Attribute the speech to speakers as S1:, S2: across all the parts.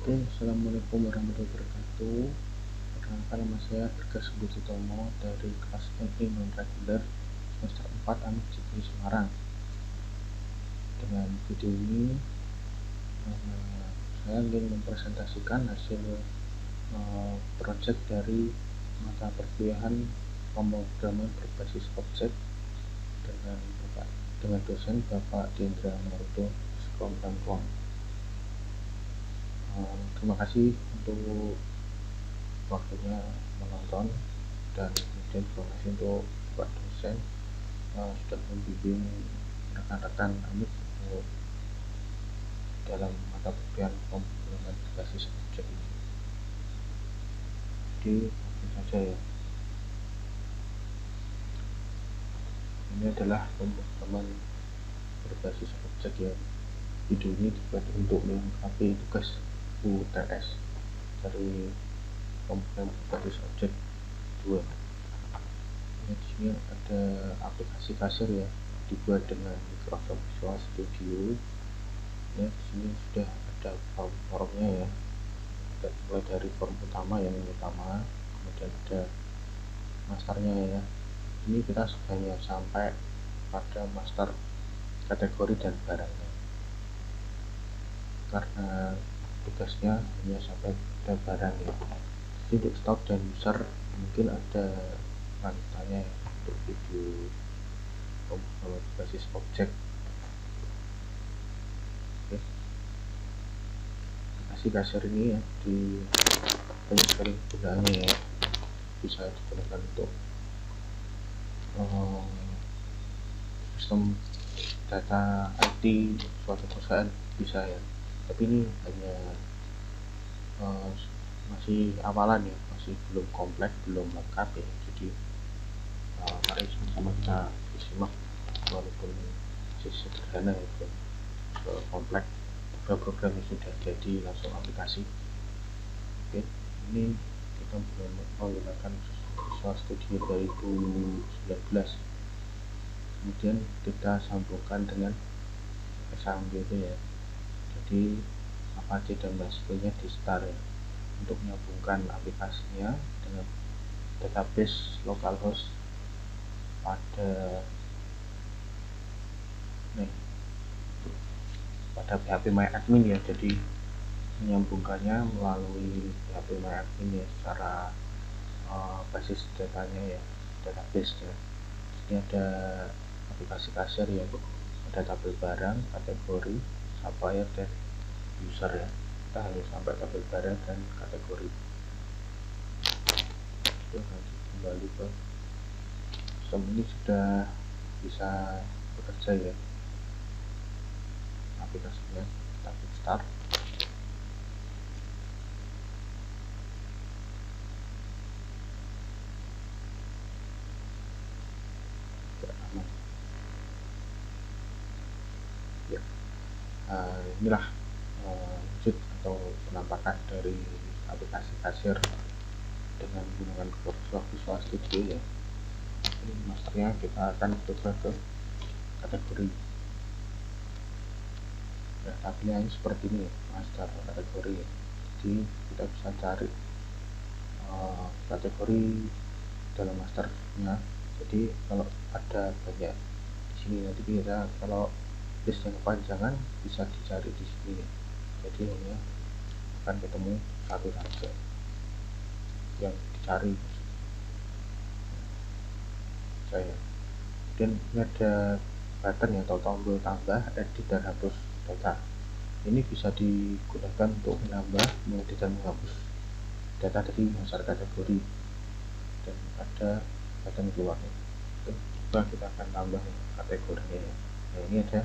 S1: Oke, assalamualaikum warahmatullahi wabarakatuh. Perkenalkan, nama saya Bergas Sutomo dari kelas teknik non reguler semester 4 Amik Jikri Semarang. Dengan video ini saya ingin mempresentasikan hasil proyek dari mata perkuliahan pemrograman berbasis objek dengan dosen Bapak Dendra Marudo Skom Tangkong. Terima kasih untuk waktunya menonton, dan kemudian terima kasih untuk Pak dosen sudah membimbing rekan-rekan Amik untuk dalam mata kuliah pemrograman berbasis objek ini. Jadi langsung saja ya. Ini adalah pemrograman berbasis objek ya. Video ini dibuat untuk melengkapi tugas UTS dari pemrograman berbasis objek 2. Di sini ada aplikasi kasir ya, dibuat dengan Microsoft Visual Studio. Ya, di sini sudah ada formnya ya. Kita mulai dari form utama yang utama, kemudian ada masternya ya. Ini kita hanya sampai pada master kategori dan barangnya, karena tugasnya hanya sampai pada barang ya. Jadi untuk stok dan user mungkin ada lanjutannya ya, untuk video pemrograman berbasis objek. Oke. Aplikasi kasir ini ya banyak sekali gunanya ya, bisa digunakan untuk sistem data IT suatu perusahaan bisa ya, tapi ini hanya masih awalan ya, masih belum kompleks, belum lengkap ya. Jadi mari sama-sama kita simak, walaupun masih sederhana ya, belum kompleks. Program yang sudah jadi langsung aplikasi. Oke, ini kita menggunakan Visual Studio 2019, kemudian kita sambungkan dengan SAMG ya. Jadi Apache dan MySQL-nya di start ya, untuk menyambungkan aplikasinya dengan database localhost pada PHP MyAdmin ya. Jadi menyambungkannya melalui PHP MyAdmin ya, secara basis datanya ya, database ya. Ini ada aplikasi kasir ya, ada tabel barang, kategori, supplier, dan user ya. Kita harus sampai tabel barang dan kategori. Oke, lanjut kembali ke sistem. Ini sudah bisa bekerja ya aplikasinya. Kita klik start. Aman ya. Inilah wujud atau penampakan dari aplikasi kasir dengan menggunakan Visual Studio ya. Ini masternya kita akan coba ke kategori ya. Tabelnya seperti ini ya, master kategori ya. Jadi kita bisa cari kategori dalam masternya. Jadi kalau ada banyak di sini, nanti kita kalau list yang kepanjangan bisa dicari di sini ya. Jadi hanya akan ketemu satu saja yang dicari saya. Dan ini ada button ya, atau tombol tambah, edit dan hapus data. Ini bisa digunakan untuk menambah, mengedit dan menghapus data dari master kategori, dan ada button keluarnya. Coba kita akan tambah kategorinya ya. Nah, ini ada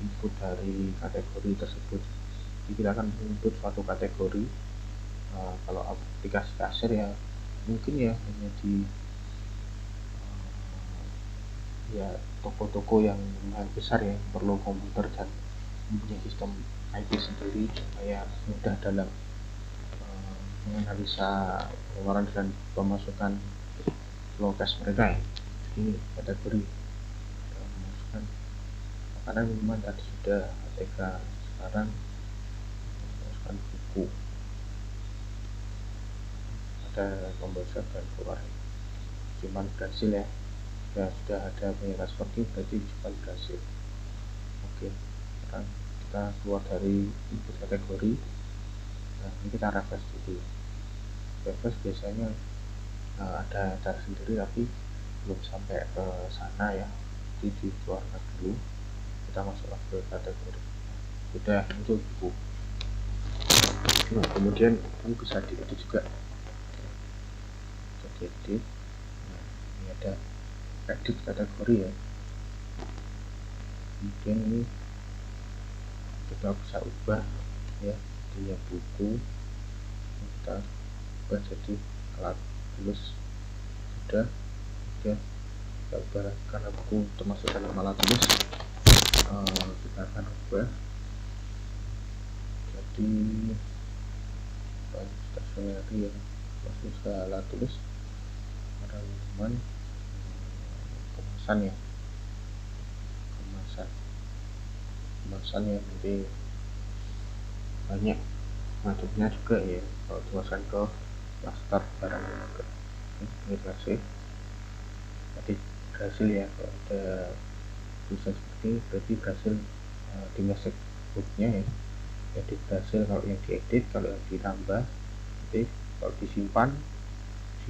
S1: input dari kategori tersebut. Jadi kita akan input suatu kategori. Kalau aplikasi kasir ya mungkin ya hanya di ya toko-toko yang lumayan besar ya, perlu komputer dan mempunyai sistem IT sendiri supaya mudah dalam menganalisa pengeluaran dan pemasukan flow cash mereka ya. Ini kategori memasukkan makanan, minuman tadi sudah, ATK, sekarang memasukkan buku. ada tombol save dan keluar. Simpan berhasil ya. Sudah ada penyiaran seperti berarti simpan berhasil. Oke, sekarang kita keluar dari input kategori. Nah, ini kita refresh dulu. Refresh biasanya ada cara sendiri tapi belum sampai ke sana ya, jadi dikeluarkan dulu, kita masuklah ke kategori. Sudah muncul buku. Nah, kemudian ini bisa diedit juga, bisa diedit. Nah, ini ada edit kategori ya. Kemudian ini kita bisa ubah ya, dia buku kita ubah jadi alat tulis. Sudah, kemudian kita ubah karena buku termasuk dalam alat tulis, kita akan ubah jadi stationery ya, masuk ke alat tulis, halaman kemasan ya, kemasan ya, nanti banyak macamnya juga ya kalau tulisan ke master barang juga. Ini berhasil, tadi berhasil ya, kalau ada tulisan seperti ini berarti berhasil di message booknya ya. Jadi berhasil kalau yang diedit, kalau yang ditambah nanti kalau simpan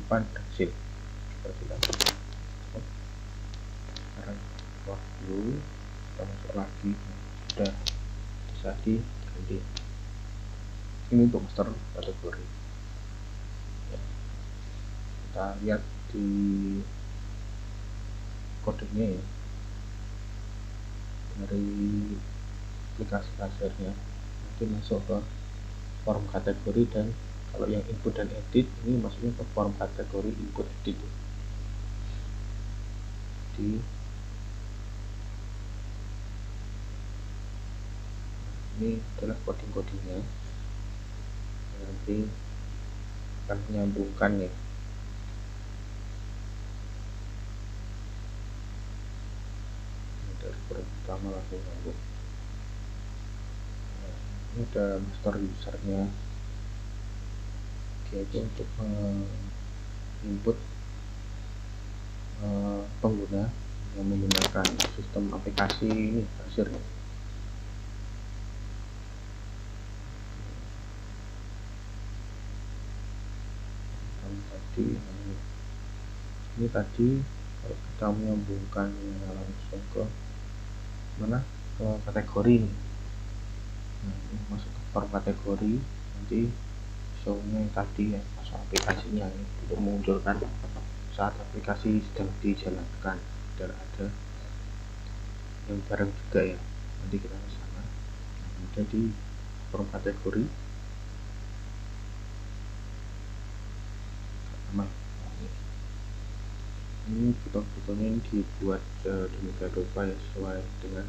S1: berhasil seperti itu. Sekarang keluar dulu, kita masuk lagi, sudah bisa diganti. Ini untuk master kategori ya. Kita lihat di kodenya ya, dari aplikasi kasirnya nanti masuk ke form kategori, dan kalau yang input dan edit ini masuknya ke form kategori input edit. Jadi ini adalah coding-codingnya, nanti akan menyambungkan ya. Ini dari pertama langsung nyambung. Nah, ini ada master usernya, yaitu untuk input pengguna yang menggunakan sistem aplikasi ini Kasir ya. Ini tadi kalau kita menyambungkan langsung ke mana, ke kategori ini. Nah, ini masuk ke form kategori, nanti show-nya tadi ya, masuk aplikasinya ini untuk memunculkan saat aplikasi sedang dijalankan, dan ada yang bareng juga ya, nanti kita ke sana. Nah, ada di form kategori sama. Ini buton-butonnya ini dibuat demikian rupa ya, sesuai dengan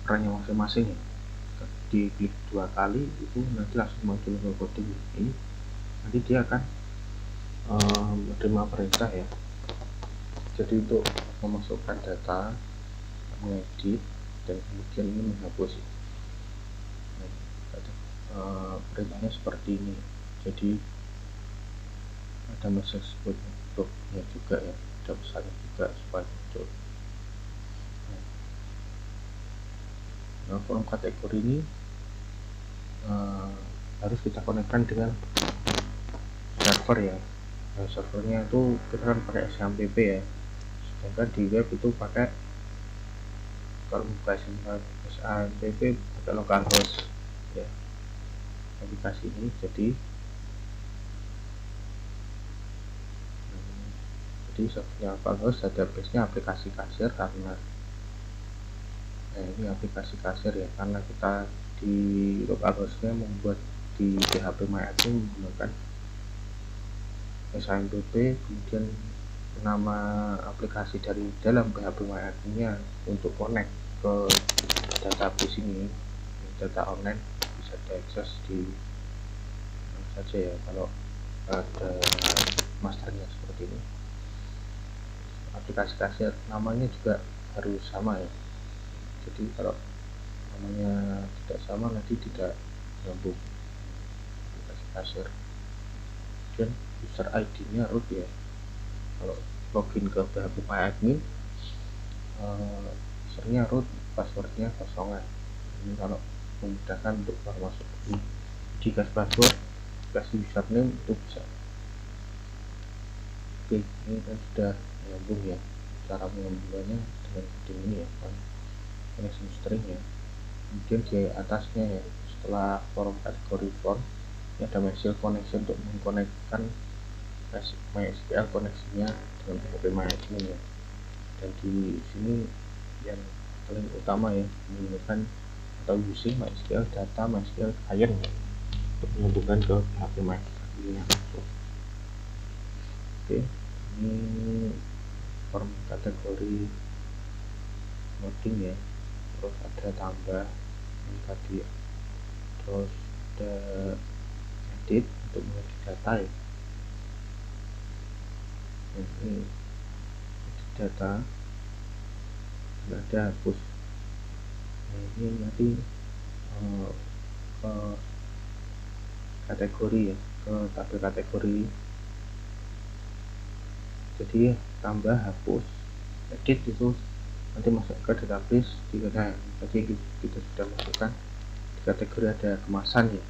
S1: perannya masing-masing ya. Diklik 2 kali itu nanti langsung muncul ke coding ini, nanti dia akan menerima perintah ya. Jadi untuk memasukkan data, mengedit, dan kemudian ini menghapus. Nah, perintahnya seperti ini. Jadi ada message booknya juga ya, ada pesannya juga supaya muncul. Nah, form kategori ini harus kita konekkan dengan server ya. Nah, servernya itu kita kan pakai SMTP ya, sedangkan di web itu pakai, kalau buka SMTP pakai localhost ya aplikasi ini. Jadi servernya localhost, database-nya aplikasi Kasir, karena ini aplikasi Kasir ya, karena kita di localhost-nya membuat di PHP MyAdmin menggunakan SMTP, kemudian nama aplikasi dari dalam PHP MyAdmin-nya untuk connect ke database ini. Data online bisa diakses di mana saja ya, kalau ada masternya seperti ini. Aplikasi Kasir namanya juga harus sama ya, jadi kalau namanya tidak sama nanti tidak nyambung aplikasi Kasir. kemudian user ID nya root ya. Kalau login ke PHP MyAdmin, usernya root, passwordnya kosongan. Ini kalau memudahkan untuk masuk di password, kasih username itu bisa. Oke, ini kan sudah menyambung ya. Cara menyambungannya dengan setting ini ya, connection string ya. Kemudian di atasnya ya, setelah form kategori form, ini ada MySQL connection untuk mengkonekkan MySQL koneksinya dengan PHP MyAdmin ya. Dan di sini yang paling utama ya, menggunakan atau using MySQL data MySQL client ya, untuk menyambungkan ke PHP MyAdmin. Oke, ini form kategori loading ya, terus ada tambah ini tadi, terus ada edit untuk mengedit data ya, ini edit data, dan ada hapus. Nah, ini nanti ke kategori ya, ke tabel kategori. Jadi tambah, hapus, edit itu nanti masuk ke database. Tadi kita sudah masukkan di kategori ada kemasan ya.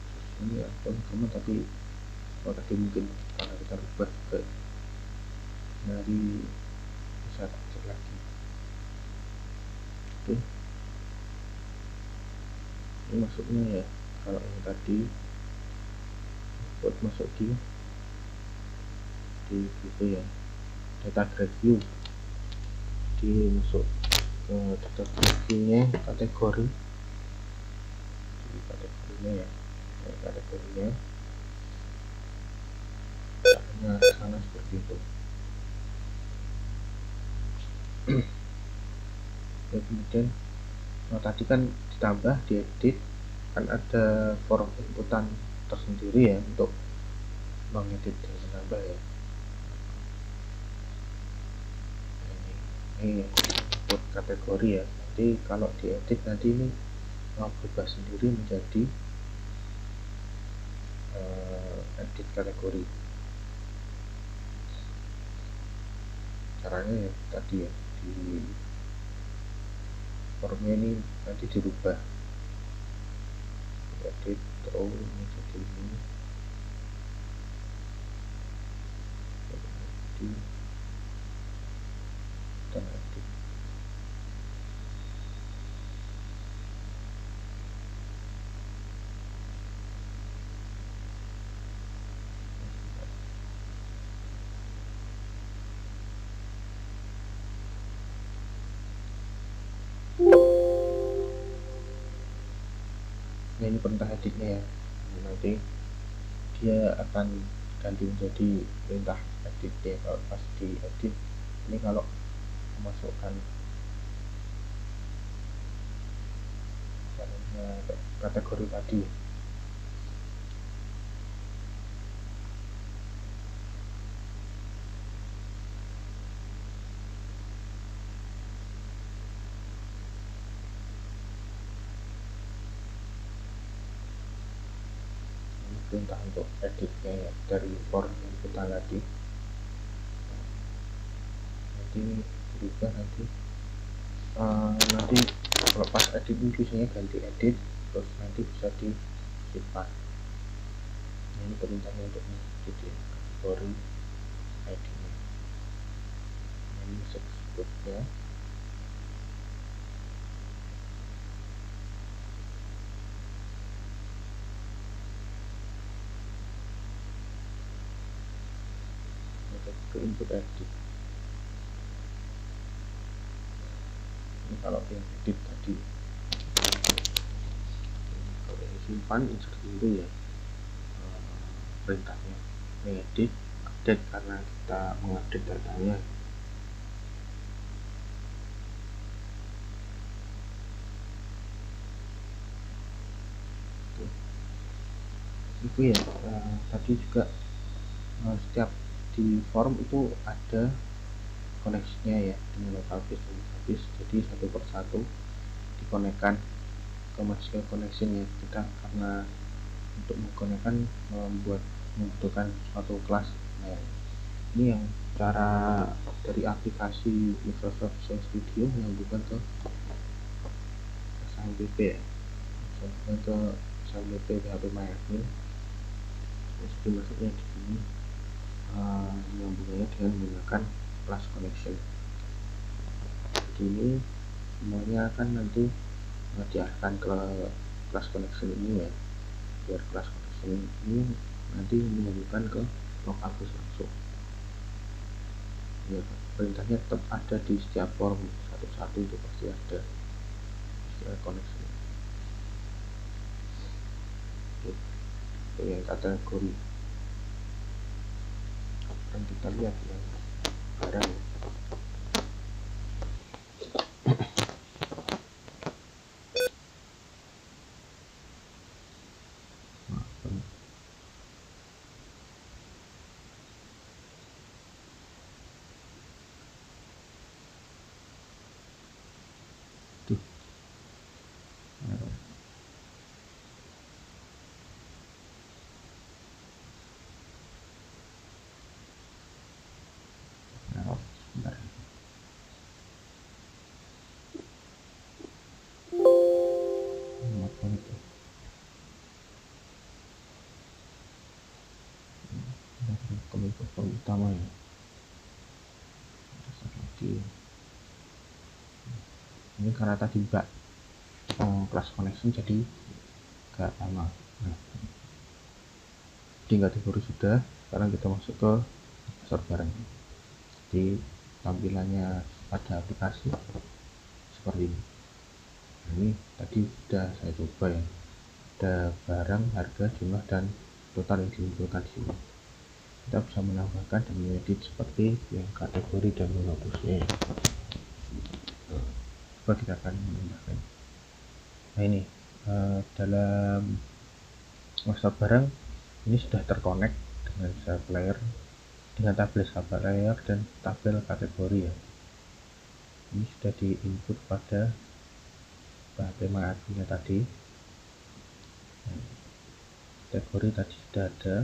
S1: Terus ini teman-teman, tapi tadi mungkin karena kita rubah juga, dari bisa cek lagi. Oke, ini masuknya ya, kalau yang tadi buat masuk di gitu ya, data grade view, di masuk ke data grade view nya kategori, di kategorinya ya, kategorinya caranya sana seperti itu. Ya, kemudian tadi kan ditambah, diedit, kan ada form inputan tersendiri ya untuk mengedit dan menambah ya. Ini input kategori ya, nanti kalau diedit nanti ini mau berubah sendiri menjadi edit kategori. Caranya ya tadi ya, di formnya ini nanti dirubah, edit terus menjadi ini, di dan edit. Nah, ini perintah editnya ya, nanti dia akan ganti menjadi perintah edit ya. Kalau pas di edit ini, kalau memasukkan kategori tadi, perintah untuk editnya ya, dari form inputan tadi. Nanti berubah nanti kalau pas edit ini biasanya ganti edit, terus nanti bisa disimpan. Ini perintahnya untuk edit ya, kategori ID nya. Ini sebutnya ke input edit. Ini kalau yang edit tadi, kalau yang simpan insert dulu ya, perintahnya edit, update karena kita mengupdate datanya. Itu ya, tadi juga setiap di form itu ada koneksinya ya dengan database dan database, jadi satu persatu dikonekkan ke MySQL connection ya. Kita karena untuk menggunakan membutuhkan suatu kelas. Nah, ini yang cara dari aplikasi Microsoft Visual Studio menyambungkan ke SAMPP ya, menyambungkan ke SAMPP PHP MyAdmin. Jadi maksudnya di sini menyambungkannya dengan menggunakan class connection. Jadi ini semuanya akan nanti diarahkan ke class connection ini ya, biar class connection ini nanti menyambungkan ke local host langsung ya. Perintahnya tetap ada di setiap form satu-satu, itu pasti ada istilah connection. Oke, yang kategori yang kita lihat yang barang tuh sebentar. Apa itu? Kominfo form utama ya. Lagi. Ini karena tadi enggak class connection jadi enggak lama. Nah, di kategori sudah, sekarang kita masuk ke dasar barang. Jadi tampilannya pada aplikasi seperti ini. Nah, ini tadi sudah saya coba ya, ada barang, harga, jumlah, dan total yang dimunculkan di sini. Kita bisa menambahkan dan mengedit seperti yang kategori dan menghapusnya. Coba kita akan menambahkan. Nah ini dalam master barang ini sudah terkonek dengan sublayer, dengan tabel sublayer dan tabel kategori ya. Ini sudah di input pada PHP MyAdmin tadi. Nah, kategori tadi sudah ada,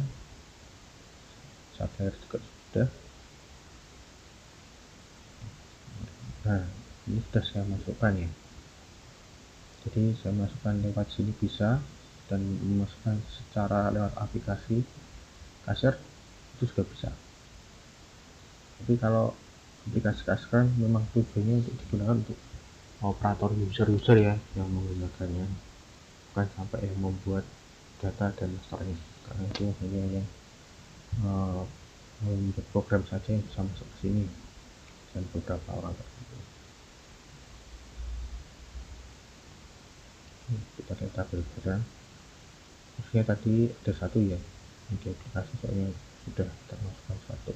S1: sublayer juga sudah. Nah, ini sudah saya masukkan ya. Jadi saya masukkan lewat sini bisa, dan memasukkan secara lewat aplikasi Caser itu juga bisa. Tapi kalau aplikasi Caser kan memang tujuannya untuk digunakan untuk operator user ya yang menggunakannya, bukan sampai yang membuat data dan masternya, karena itu hanya yang membuat program saja yang bisa masuk ke sini dan beberapa orang tertentu. Kita lihat tabel barang. Maksudnya tadi ada satu ya, di aplikasi soalnya sudah termasukkan satu.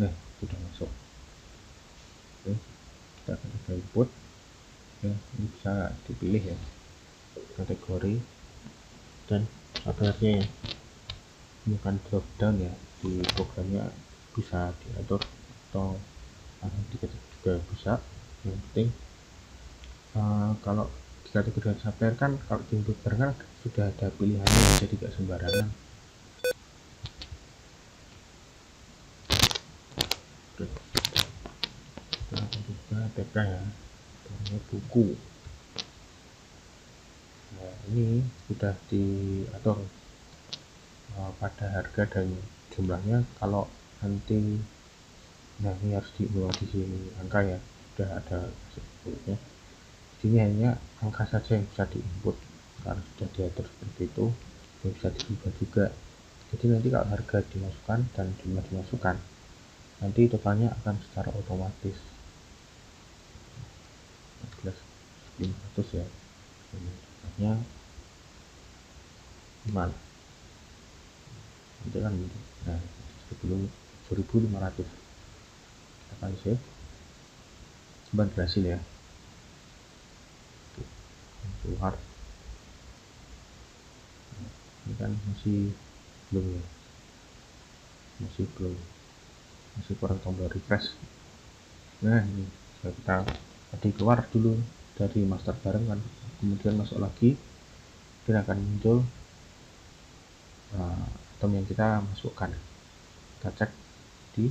S1: Nah, sudah masuk. Oke, kita akan coba input. Oke, ini bisa dipilih ya kategori dan sublayernya ya. Ini kan drop down ya, di programnya bisa diatur atau diketik juga bisa. Yang penting kalau di kategori sublayer kan kalau di input barang kan sudah ada pilihannya, jadi gak sembarangan. Oke, kita akan coba TK ya, ini buku. Nah, ini sudah diatur pada harga dan jumlahnya. Kalau nanti, nah ini harus dibawa di sini angka ya, sudah ada sebutnya. Sini hanya angka saja yang bisa diinput karena sudah diatur seperti itu, yang bisa diubah juga. Jadi nanti kalau harga dimasukkan dan jumlah dimasukkan, nanti totalnya akan secara otomatis 14.500 ya, jumlahnya gimana nanti kan gitu. Nah, 1.500 kita akan save. Coba berhasil ya, keluar. Ini kan masih belum ya, masih kurang tombol refresh. Nah, ini kita tadi keluar dulu dari master bareng kan, kemudian masuk lagi, dan akan muncul item yang kita masukkan. Kita cek di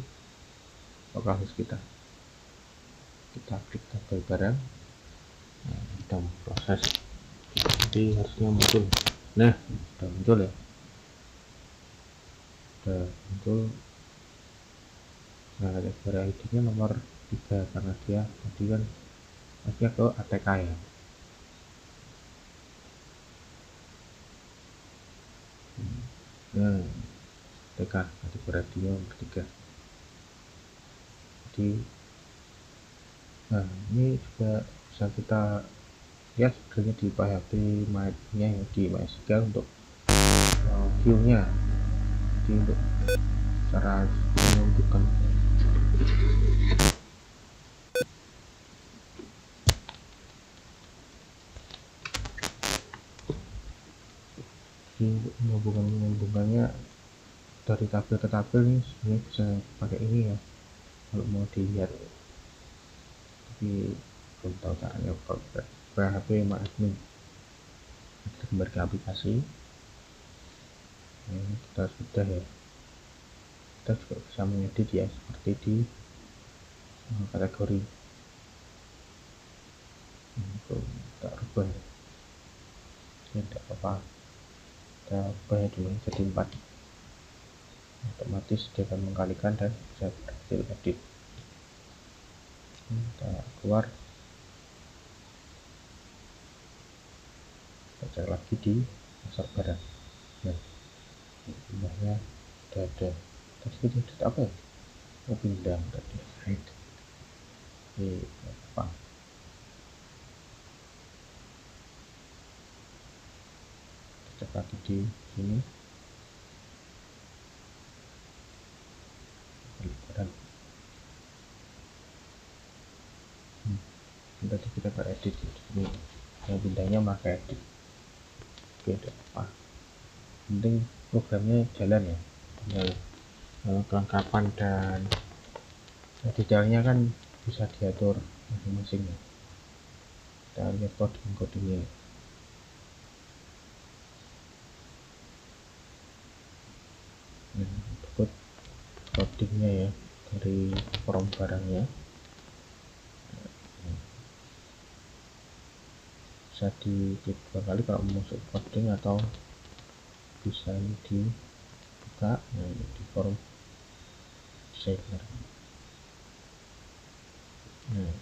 S1: localhost kita klik tabel barang. Nah, kita proses, nanti harusnya muncul. Nah, udah muncul ya, udah muncul. Nah, barang ID nya nomor 3 karena dia tadi kan masih ke ATK ya. Nah, ATK kategori radio nomor 3. Jadi nah, ini juga bisa kita lihat sebenarnya di PHP nya ya, di MySQL untuk view nya. Jadi untuk cara menentukan menghubungkannya dari tabel ke tabel nih sebenarnya bisa pakai ini ya kalau mau dilihat, tapi belum tahu caranya. Kalau PHP admin kita kembali ke aplikasi. Nah, ini kita sudah ya, kita juga bisa mengedit ya seperti di kategori. Kita rubah ya, tidak apa-apa, kita rubah ya dulu jadi 4, otomatis dia akan mengkalikan dan bisa berhasil edit. Kita keluar, kita cek lagi di pasar barang. Nah, jumlahnya udah ada. Tadi kita edit apa ya? Oh, pindah tadi hide. Ini apa? Kita cek lagi di sini. Barang. Tadi kita ke edit ini. Yang pindahnya pakai edit. Oke, ada apa? Penting programnya jalan ya. Tinggal kelengkapan dan detailnya kan bisa diatur masing-masing ya. Kita lihat codingnya. Nah, berikut codingnya ya dari form barangnya. Bisa diklik 2 kali kalau mau masuk coding, atau bisa ini dibuka. Nah, ini di form designer. Nah,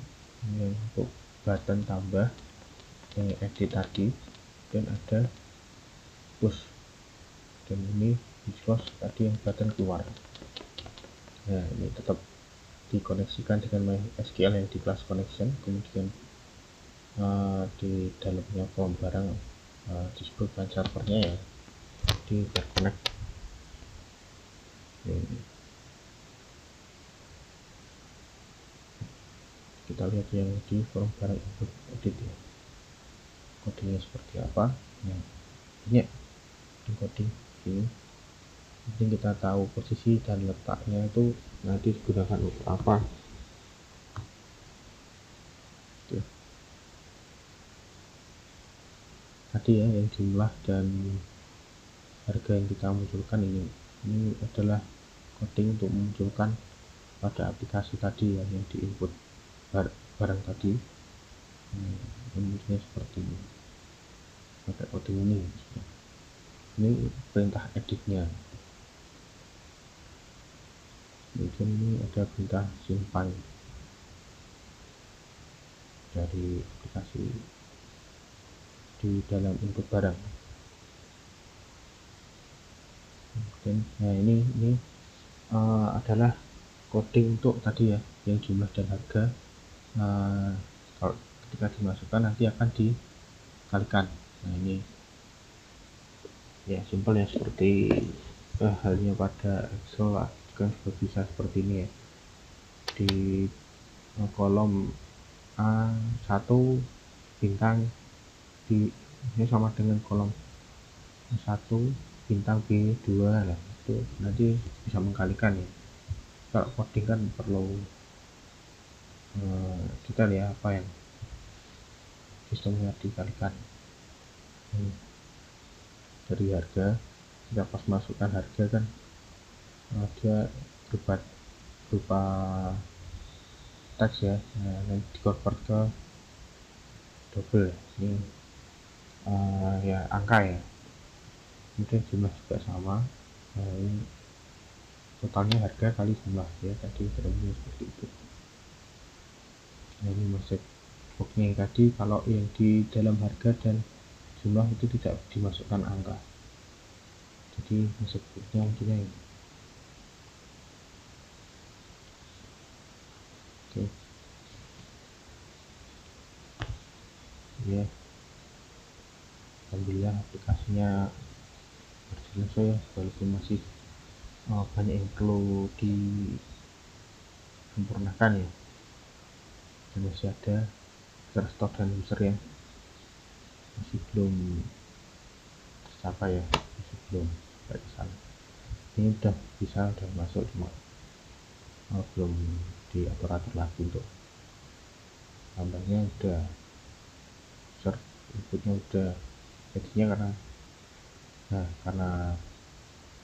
S1: ini untuk button tambah yang edit tadi, dan ada push, dan ini di close tadi yang button keluar. Nah, ini tetap dikoneksikan dengan MySQL yang di class connection, kemudian di dalamnya form barang disebut servernya ya, di terconnect. Kita lihat yang di form barang input edit ya, kodenya seperti apa. Nah, ini di coding ini penting kita tahu posisi dan letaknya itu nanti digunakan untuk apa. Tuh. Tadi ya yang jumlah dan harga yang kita munculkan ini adalah coding untuk memunculkan pada aplikasi tadi ya, yang di input barang tadi. Munculnya seperti ini pakai coding ini. Ini perintah editnya. Kemudian ini ada perintah simpan dari aplikasi di dalam input barang. Dan nah ini adalah coding untuk tadi ya, yang jumlah dan harga. Kalau ketika dimasukkan nanti akan dikalikan. Nah, ini ya simpel ya, seperti halnya pada Excel lah, kan bisa seperti ini ya. Di kolom A1 bintang ini sama dengan kolom A1 bintang B2 lah, itu nanti bisa mengkalikan ya. Kalau coding kan perlu detail ya, apa yang sistemnya dikalikan. Dari harga kita pas masukkan harga kan dia berupa teks ya, nanti di convert ke double ini ya angka ya, kemudian jumlah juga sama. Ini totalnya harga kali jumlah ya, tadi terutamanya seperti itu. Nah ini masuk boxnya yang tadi, kalau yang di dalam harga dan jumlah itu tidak dimasukkan angka, jadi masuk boxnya kita ini. Oke ya, alhamdulillah aplikasinya berjalan saya, walaupun masih banyak yang perlu disempurnakan ya, dan masih ada user store dan user yang masih belum tercapai ya, masih belum sampai ke sana. Ini udah bisa, udah masuk, cuma belum diatur-atur lagi untuk gambarnya, udah user inputnya udah jadinya, karena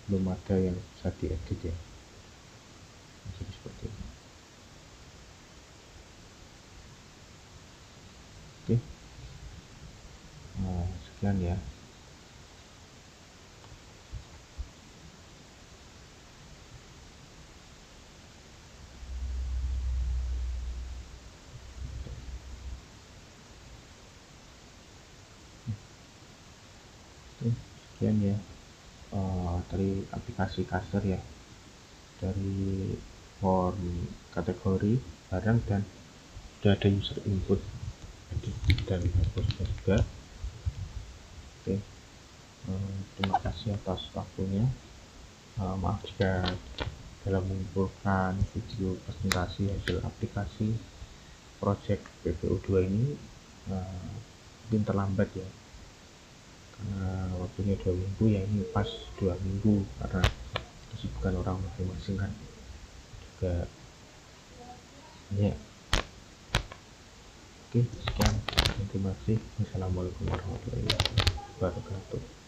S1: belum ada yang bisa diedit ya, jadi seperti ini. Oke, sekian ya. Oke, sekian ya dari aplikasi Caster ya, dari form kategori barang dan sudah ada user input dan hapusnya juga. Oke, terima kasih atas waktunya. Maaf jika dalam mengumpulkan video presentasi hasil aplikasi project PPU2 ini mungkin terlambat ya, karena waktunya 2 minggu ya, ini pas 2 minggu karena kesibukan orang masing-masing kan juga banyak. Oke, sekian, terima kasih. Wassalamualaikum warahmatullahi wabarakatuh.